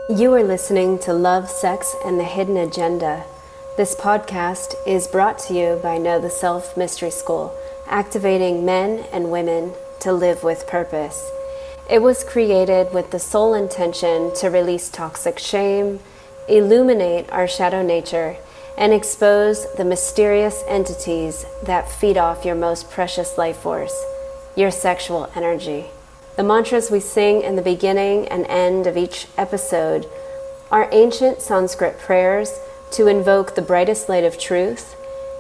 You are listening to Love, Sex, and the Hidden Agenda. This podcast is brought to you by Know the Self Mystery School, activating men and women to live with purpose. It was created with the sole intention to release toxic shame, illuminate our shadow nature, and expose the mysterious entities that feed off your most precious life force, your sexual energy. The mantras we sing in the beginning and end of each episode are ancient Sanskrit prayers to invoke the brightest light of truth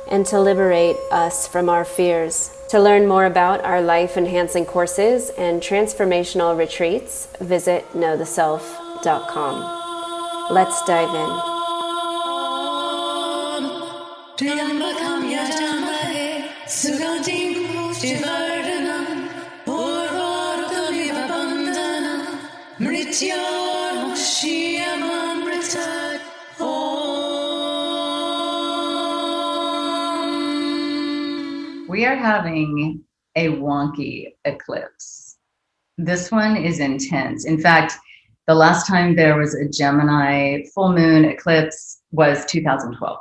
and to liberate us from our fears. To learn more about our life-enhancing courses and transformational retreats, visit knowtheself.com. Let's dive in. We are having a wonky eclipse. This one is intense. In fact, the last time there was a Gemini full moon eclipse was 2012.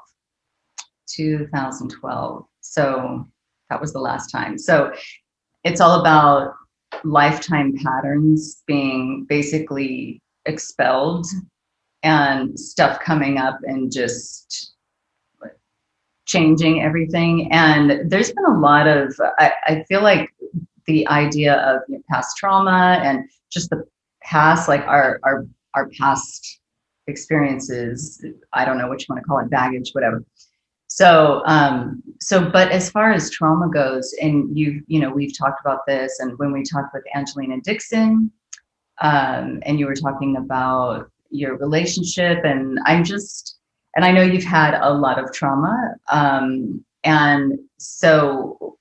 2012. So that was the last time. So it's all about lifetime patterns being basically expelled and stuff coming up and just changing everything. And there's been a lot of, I feel like the idea of past trauma and just the past, like our past experiences, I don't know what you want to call it, baggage, whatever. So, but as far as trauma goes, and we've talked about this, and when we talked with Angelina Dixon, and you were talking about your relationship, and I know you've had a lot of trauma, and so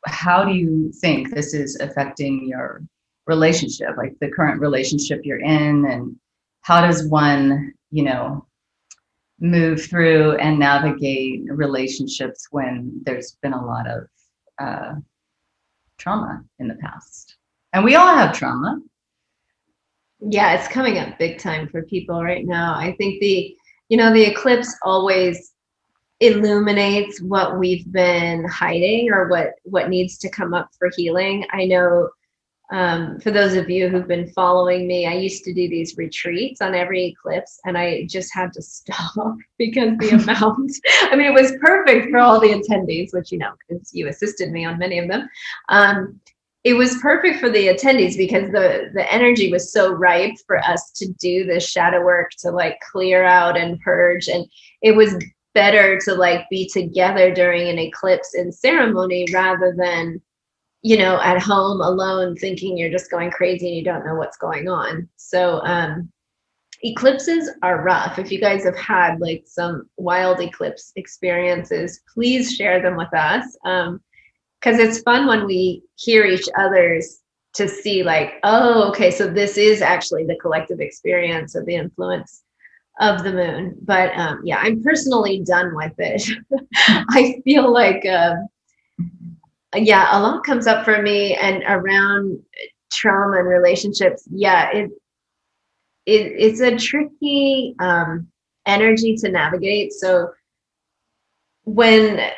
how do you think this is affecting your relationship, like the current relationship you're in, and how does one, move through and navigate relationships when there's been a lot of trauma in the past? And we all have trauma. Yeah, it's coming up big time for people right now. I think the eclipse always illuminates what we've been hiding or what needs to come up for healing. I know for those of you who've been following me, I used to do these retreats on every eclipse, and I just had to stop because the amount, it was perfect for all the attendees, which, because you assisted me on many of them. It was perfect for the attendees because the energy was so ripe for us to do this shadow work, to clear out and purge. And it was better to be together during an eclipse in ceremony rather than, at home alone thinking you're just going crazy and you don't know what's going on. So eclipses are rough. If you guys have had some wild eclipse experiences, please share them with us. Because it's fun when we hear each other's to see oh, okay, so this is actually the collective experience of the influence of the moon. But yeah, I'm personally done with it. I feel a lot comes up for me and around trauma and relationships. Yeah, it's a tricky energy to navigate. So when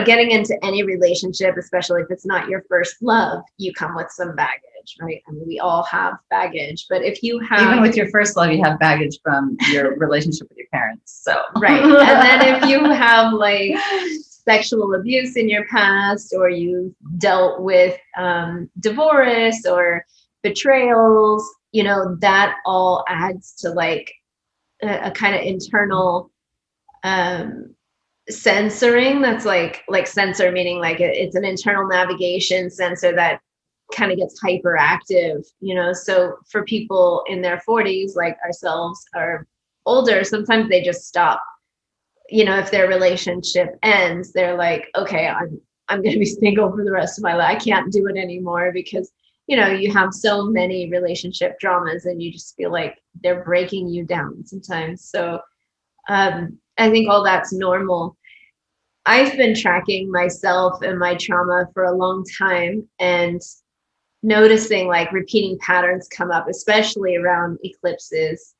getting into any relationship, especially if it's not your first love, you come with some baggage, right? We all have baggage, but if you have... Even with your first love, you have baggage from your relationship with your parents, so... Right, and then if you have sexual abuse in your past, or you dealt with divorce or betrayals, that all adds to a kind of internal... censoring that's like sensor meaning it's an internal navigation sensor that kind of gets hyperactive, so for people in their 40s like ourselves or older, sometimes they just stop. If their relationship ends, they're okay, I'm going to be single for the rest of my life. I can't do it anymore because you have so many relationship dramas and you just feel like they're breaking you down sometimes. So I think all that's normal. I've been tracking myself and my trauma for a long time, and noticing like repeating patterns come up, especially around eclipses,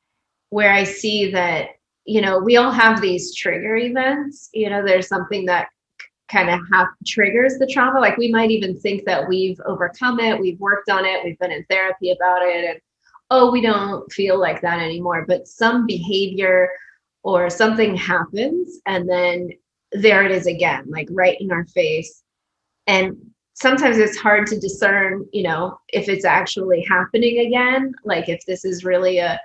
where I see that, we all have these trigger events. There's something that kind of triggers the trauma. Like we might even think that we've overcome it, we've worked on it, we've been in therapy about it, and we don't feel like that anymore. But some behavior or something happens, and then there it is again, like right in our face. And sometimes it's hard to discern, if it's actually happening again, like if this is really a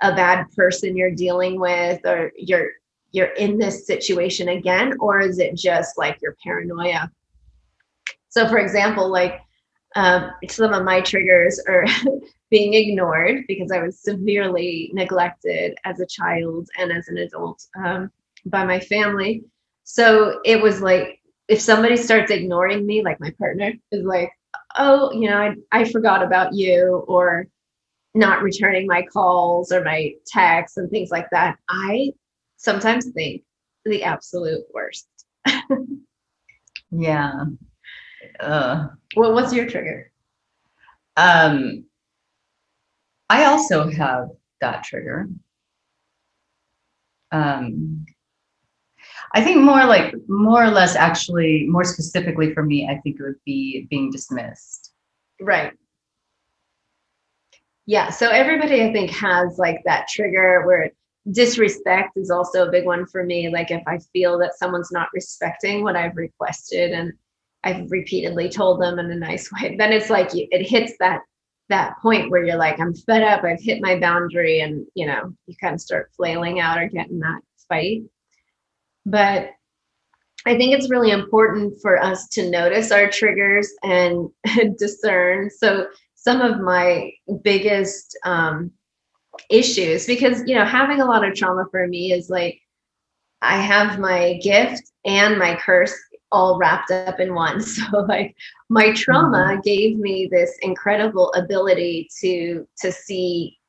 bad person you're dealing with, or you're in this situation again, or is it just like your paranoia? So for example, like some of my triggers are being ignored because I was severely neglected as a child and as an adult by my family. So it was like, if somebody starts ignoring me, like my partner is like, oh, I forgot about you, or not returning my calls or my texts and things like that, I sometimes think the absolute worst. Yeah. Well, what's your trigger? I also have that trigger. I think more or less, actually, more specifically for me, I think it would be being dismissed. Right. Yeah. So everybody, I think, has like that trigger where disrespect is also a big one for me. Like if I feel that someone's not respecting what I've requested and I've repeatedly told them in a nice way, then it's like it hits that point where you're like, I'm fed up, I've hit my boundary, and you kind of start flailing out or getting that fight. But I think it's really important for us to notice our triggers and discern. So some of my biggest issues, because having a lot of trauma for me is like I have my gift and my curse all wrapped up in one. So like my trauma gave me this incredible ability to see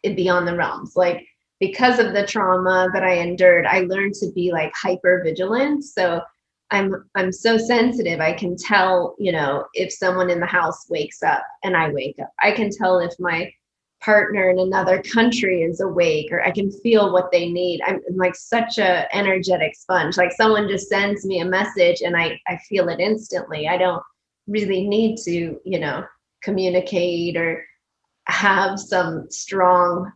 it beyond the realms. Like because of the trauma that I endured, I learned to be like hyper vigilant. So I'm so sensitive. I can tell, if someone in the house wakes up and I wake up. I can tell if my partner in another country is awake, or I can feel what they need. I'm like such a energetic sponge. Like someone just sends me a message and I feel it instantly. I don't really need to, communicate or have some strong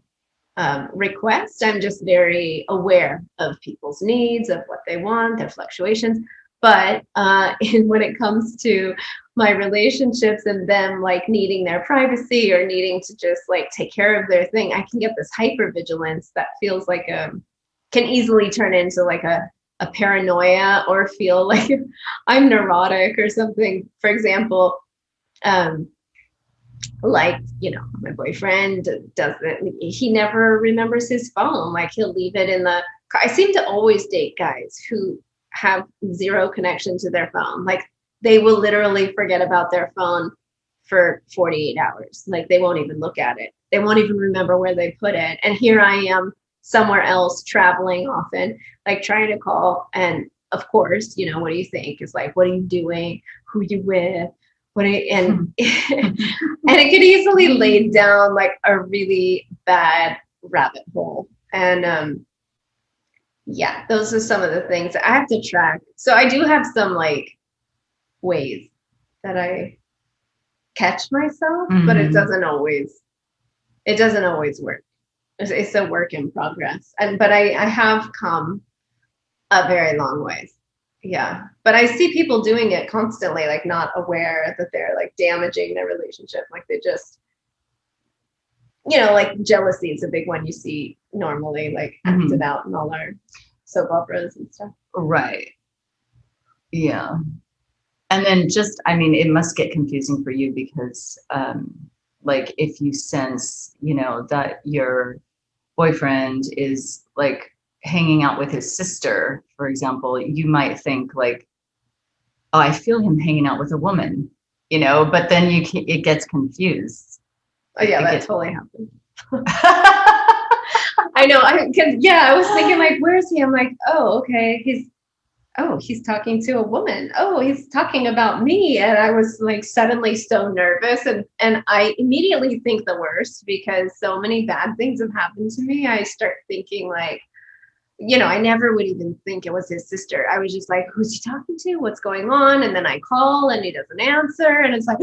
request. I'm just very aware of people's needs, of what they want, their fluctuations. But when it comes to my relationships and them like needing their privacy or needing to just like take care of their thing, I can get this hypervigilance that feels like can easily turn into like a paranoia, or feel like I'm neurotic or something. For example, like, my boyfriend he never remembers his phone. Like he'll leave it in the car. I seem to always date guys who have zero connection to their phone. Like they will literally forget about their phone for 48 hours. Like they won't even look at it. They won't even remember where they put it. And here I am somewhere else, traveling often, like trying to call. And of course, what do you think? Is like, what are you doing? Who are you with? And it could easily lead down like a really bad rabbit hole. And yeah, those are some of the things I have to track. So I do have some like ways that I catch myself, but it doesn't always work. It's a work in progress. But I have come a very long ways. Yeah. But I see people doing it constantly, like not aware that they're like damaging their relationship. Like they just, like jealousy is a big one you see normally, like acted out in all our soap operas and stuff. Right. Yeah. And then it must get confusing for you because, like if you sense, that your boyfriend is like hanging out with his sister, for example, you might think like, oh, I feel him hanging out with a woman, but then it gets confused. Oh yeah, that totally happened. I know. I was thinking like, where is he? I'm like, oh, okay. oh, he's talking to a woman. Oh, he's talking about me. And I was like suddenly so nervous. And I immediately think the worst because so many bad things have happened to me. I start thinking like, I never would even think it was his sister. I was just like, who's he talking to? What's going on? And then I call and he doesn't answer. And it's like,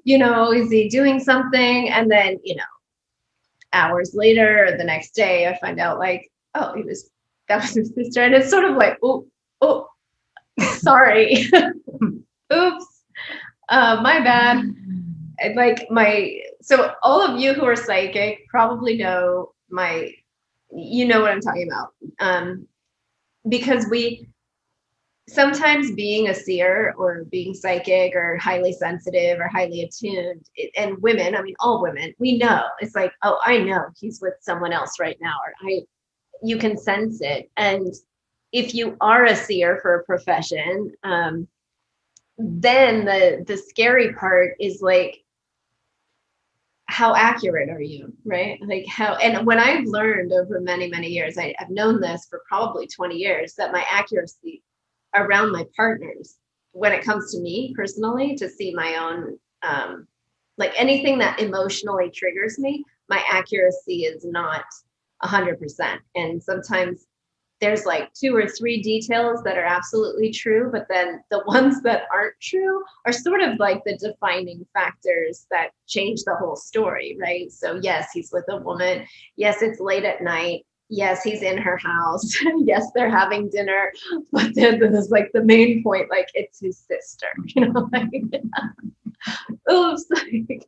is he doing something? And then, hours later or the next day, I find out like, oh, that was his sister. And it's sort of like, oh, sorry. Oops. My bad. And like so all of you who are psychic probably know what I'm talking about. Because sometimes being a seer or being psychic or highly sensitive or highly attuned, and women, I mean, all women, we know it's like, oh, I know he's with someone else right now, or you can sense it. And if you are a seer for a profession, then the scary part is like, how accurate are you, right? Like and when I've learned over many, many years, I've known this for probably 20 years, that my accuracy around my partners, when it comes to me personally, to see my own, like anything that emotionally triggers me, my accuracy is not 100%. And sometimes there's like 2 or 3 details that are absolutely true, but then the ones that aren't true are sort of like the defining factors that change the whole story, right? So yes, he's with a woman. Yes, it's late at night. Yes, he's in her house. Yes, they're having dinner. But then there's like the main point, like it's his sister, like, oops, like,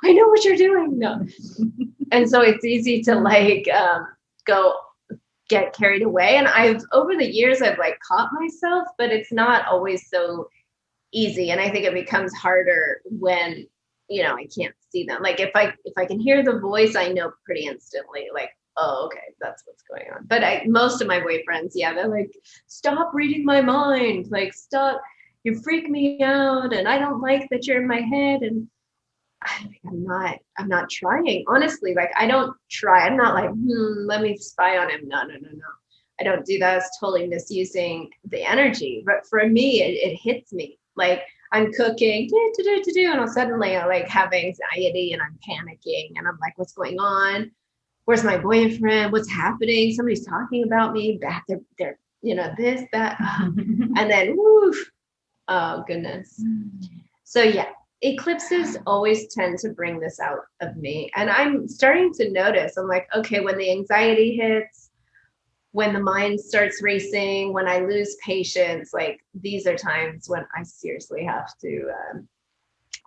I know what you're doing. No. And so it's easy to like get carried away. And over the years, I've like caught myself, but it's not always so easy. And I think it becomes harder when, I can't see them. Like if I can hear the voice, I know pretty instantly, like, oh, okay, that's what's going on. But most of my boyfriends, yeah, they're like, stop reading my mind. Like, stop, you freak me out. And I don't like that you're in my head. And I'm not trying, honestly. Like, I don't try. I'm not like, let me spy on him. No. I don't do that. It's totally misusing the energy. But for me, it hits me. Like I'm cooking, and I'll suddenly I like have anxiety and I'm panicking and I'm like, what's going on? Where's my boyfriend? What's happening? Somebody's talking about me. They're this, that. And then, woof. Oh, goodness. So yeah. Eclipses always tend to bring this out of me. And I'm starting to notice, I'm like, okay, when the anxiety hits, when the mind starts racing, when I lose patience, like these are times when I seriously have to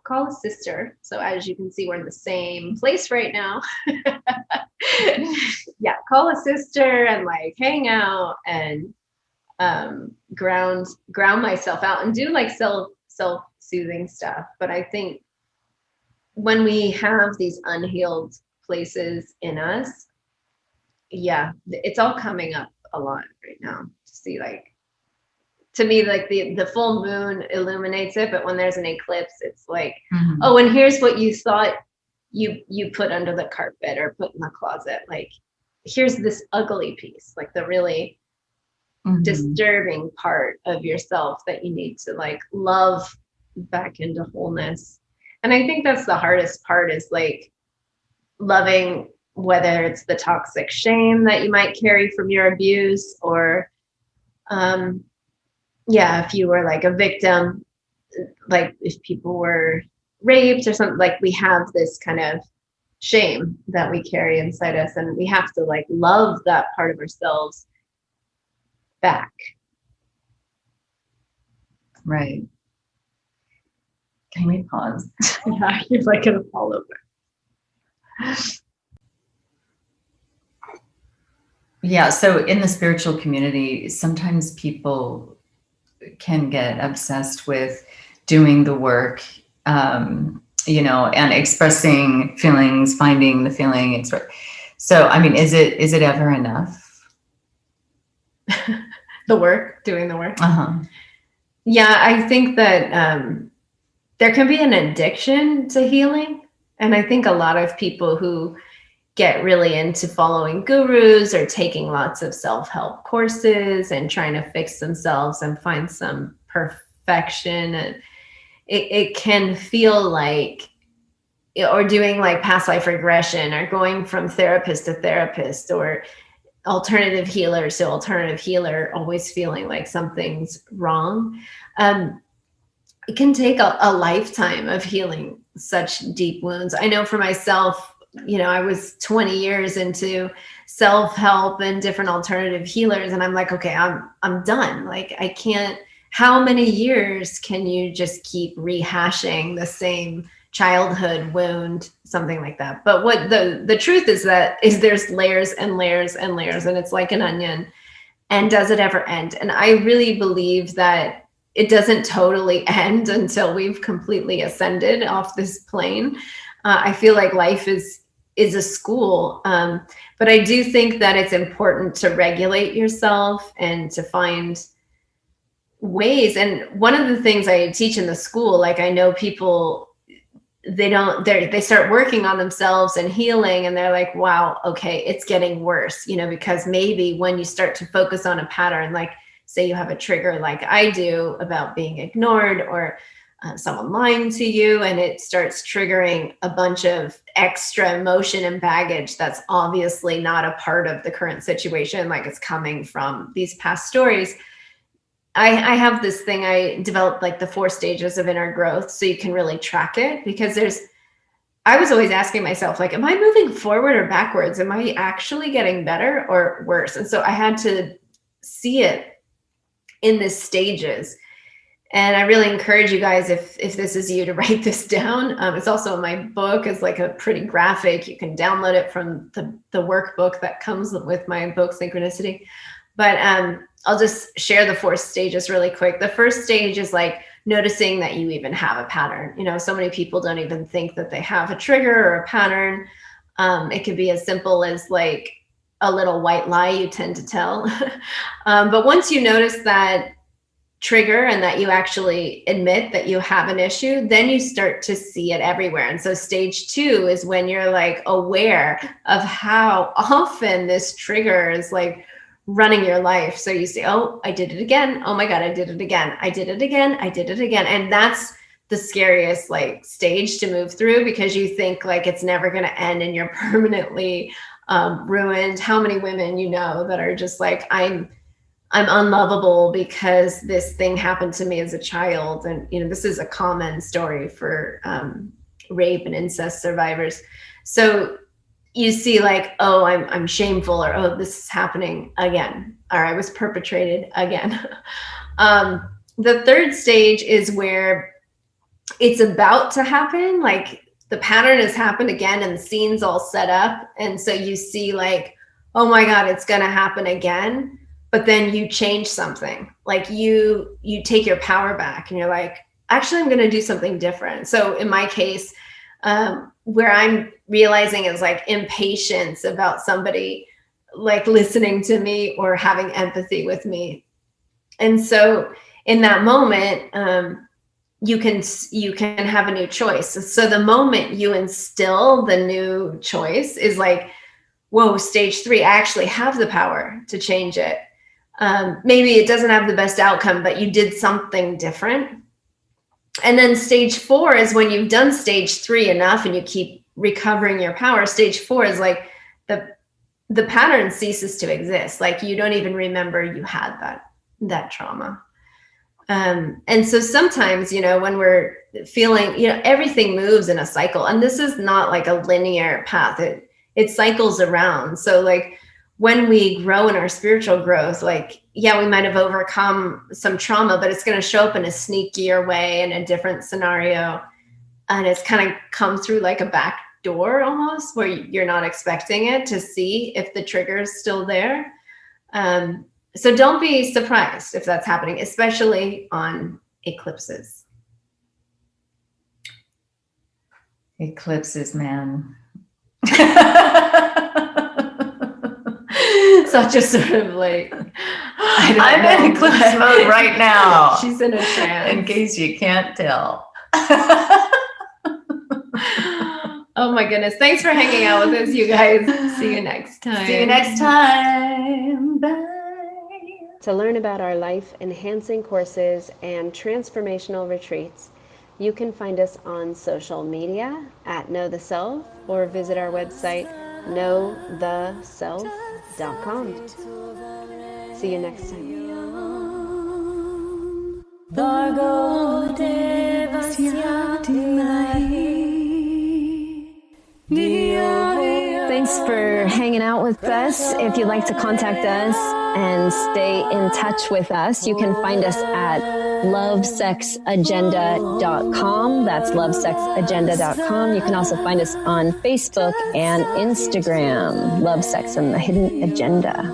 call a sister. So as you can see, we're in the same place right now. Yeah, call a sister and like hang out and ground myself out and do like self-soothing stuff. But I think when we have these unhealed places in us, yeah, it's all coming up a lot right now to see. Like, to me, like the full moon illuminates it, but when there's an eclipse, it's like, oh, and here's what you thought you put under the carpet or put in the closet. Like, here's this ugly piece, like the really disturbing part of yourself that you need to like love back into wholeness. And I think that's the hardest part, is like loving, whether it's the toxic shame that you might carry from your abuse, or if you were like a victim, like if people were raped or something, like we have this kind of shame that we carry inside us, and we have to like love that part of ourselves back. Right. Can we pause? Yeah, you're like gonna fall over. Yeah, so in the spiritual community, sometimes people can get obsessed with doing the work, and expressing feelings, finding the feeling. So, I mean, is it ever enough? Doing the work. Yeah, I think that there can be an addiction to healing. And I think a lot of people who get really into following gurus or taking lots of self-help courses and trying to fix themselves and find some perfection. And it can feel like, or doing like past life regression, or going from therapist to therapist, or alternative healer to alternative healer, always feeling like something's wrong. It can take a lifetime of healing such deep wounds. I know for myself, I was 20 years into self-help and different alternative healers, and I'm like, okay, I'm done. Like, I can't. How many years can you just keep rehashing the same childhood wound, something like that? But what the truth is there's layers and layers and layers, and it's like an onion. And does it ever end? And I really believe that it doesn't totally end until we've completely ascended off this plane. I feel like life is a school, but I do think that it's important to regulate yourself and to find ways. And one of the things I teach in the school, like, I know people, they start working on themselves and healing, and they're like, wow, okay, it's getting worse, because maybe when you start to focus on a pattern, like say you have a trigger like I do about being ignored, or someone lying to you, and it starts triggering a bunch of extra emotion and baggage that's obviously not a part of the current situation, like it's coming from these past stories. I have this thing I developed, like the 4 stages of inner growth, so you can really track it, because I was always asking myself, like, am I moving forward or backwards? Am I actually getting better or worse? And so I had to see it in the stages. And I really encourage you guys, if this is you, to write this down. It's also in my book. It's like a pretty graphic. You can download it from the workbook that comes with my book, Synchronicity. But I'll just share the 4 stages really quick. The first stage is like noticing that you even have a pattern. So many people don't even think that they have a trigger or a pattern. It could be as simple as like a little white lie you tend to tell. But once you notice that trigger and that you actually admit that you have an issue, then you start to see it everywhere. And so stage 2 is when you're like aware of how often this trigger is like running your life. So you say, oh, I did it again. Oh my God, I did it again. I did it again. I did it again. And that's the scariest like stage to move through, because you think like it's never going to end and you're permanently ruined. How many women that are just like, I'm unlovable because this thing happened to me as a child. And this is a common story for rape and incest survivors. So you see like, oh, I'm shameful, or oh, this is happening again, or I was perpetrated again. The third stage is where it's about to happen, like the pattern has happened again and the scene's all set up. And so you see like, oh my God, it's going to happen again. But then you change something, like you take your power back and you're like, actually, I'm going to do something different. So in my case, where I'm realizing is like impatience about somebody like listening to me or having empathy with me. And so in that moment, you can have a new choice. So the moment you instill the new choice is like, whoa, stage 3, I actually have the power to change it. Maybe it doesn't have the best outcome, but you did something different. And then stage 4 is when you've done stage 3 enough and you keep recovering your power. Stage 4 is like the pattern ceases to exist. Like you don't even remember you had that trauma. And so sometimes, when we're feeling, everything moves in a cycle, and this is not like a linear path. It cycles around. So like when we grow in our spiritual growth, like, yeah, we might have overcome some trauma, but it's going to show up in a sneakier way in a different scenario. And it's kind of come through like a back door almost, where you're not expecting it, to see if the trigger is still there. So don't be surprised if that's happening, especially on eclipses. Eclipses, man. Such a sort of like, I'm in eclipse mode right now. She's in a trance. In case you can't tell. Oh my goodness. Thanks for hanging out with us, you guys. See you next time. See you next time. Bye. To learn about our life-enhancing courses and transformational retreats, you can find us on social media at Know the Self or visit our website, knowtheself.com. See you next time. Thanks for hanging out with us. If you'd like to contact us and stay in touch with us, you can find us at lovesexagenda.com. That's lovesexagenda.com. You can also find us on Facebook and Instagram, Love, Sex, and the Hidden Agenda.